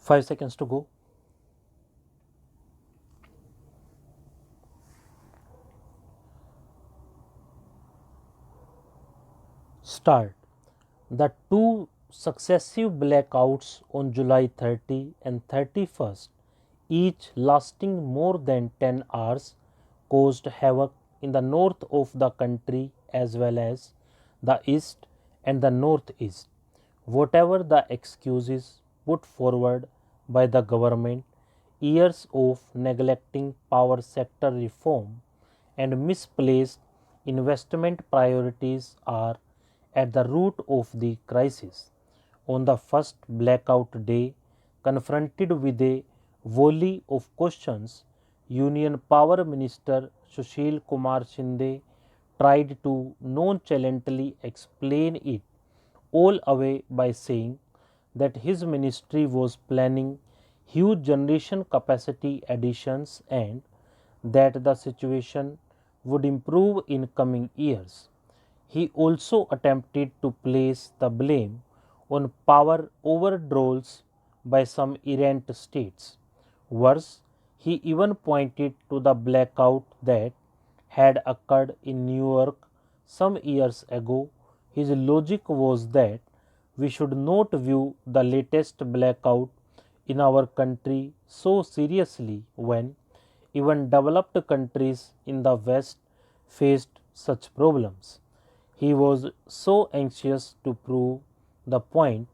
5 seconds to go. Start. The two successive blackouts on July 30 and 31st, each lasting more than 10 hours, caused havoc in the north of the country as well as the east and the northeast. Whatever the excuses put forward by the government, years of neglecting power sector reform and misplaced investment priorities are at the root of the crisis. On the first blackout day, confronted with a volley of questions, Union Power Minister Sushil Kumar Shinde tried to nonchalantly explain it all away by saying that his ministry was planning huge generation capacity additions and that the situation would improve in coming years. He also attempted to place the blame on power overdrawals by some errant states. Worse, he even pointed to the blackout that had occurred in New York some years ago. His logic was that we should not view the latest blackout in our country so seriously when even developed countries in the West faced such problems. He was so anxious to prove the point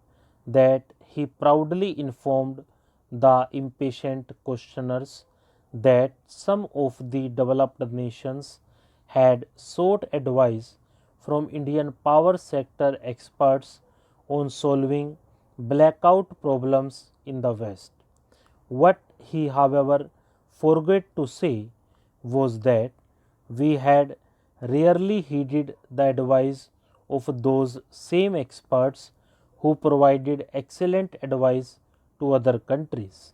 that he proudly informed the impatient questioners that some of the developed nations had sought advice from Indian power sector experts on solving blackout problems in the West. What he, however, forgot to say was that we had rarely heeded the advice of those same experts who provided excellent advice to other countries.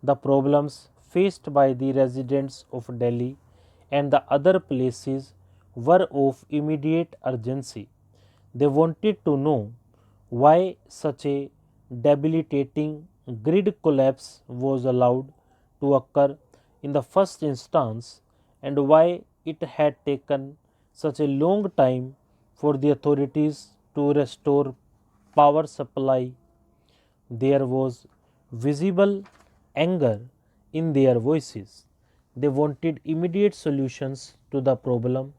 The problems faced by the residents of Delhi and the other places were of immediate urgency. They wanted to know why such a debilitating grid collapse was allowed to occur in the first instance and why it had taken such a long time for the authorities to restore power supply. There was visible anger in their voices. They wanted immediate solutions to the problem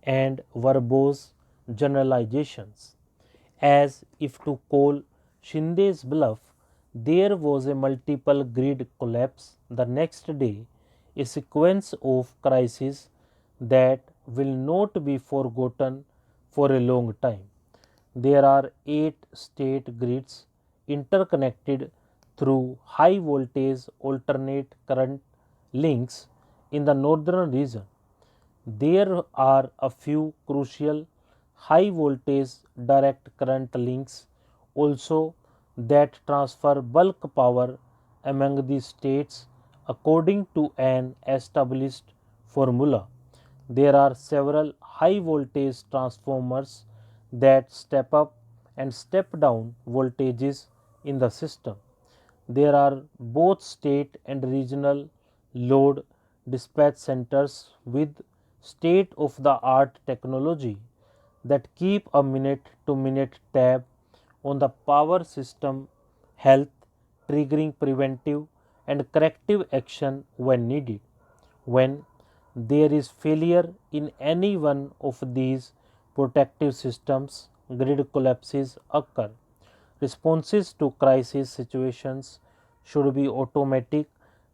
and verbose generalizations. As if to call Shinde's bluff, there was a multiple grid collapse the next day, a sequence of crises that will not be forgotten for a long time. There are 8 state grids interconnected through high voltage alternate current links in the northern region. There are a few crucial high voltage direct current links also that transfer bulk power among the states according to an established formula. There are several high voltage transformers that step up and step down voltages in the system. There are both state and regional load dispatch centers with state of the art technology that keep a minute to minute tab on the power system health, triggering preventive and corrective action when needed. When there is failure in any one of these protective systems, grid collapses occur. Responses to crisis situations should be automatic,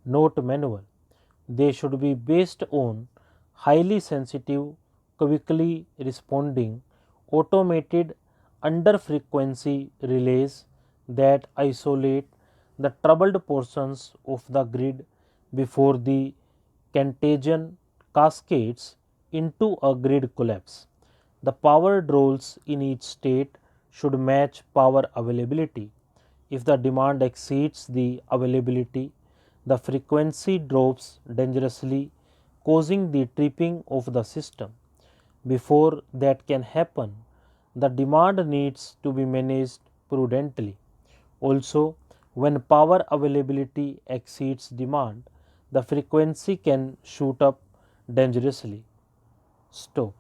not manual. They should be based on highly sensitive, quickly responding, automated under frequency relays that isolate the troubled portions of the grid before the contagion cascades into a grid collapse. The power draws in each state should match power availability. If the demand exceeds the availability, the frequency drops dangerously, causing the tripping of the system. Before that can happen, the demand needs to be managed prudently. Also, When power availability exceeds demand, the frequency can shoot up dangerously. Stop.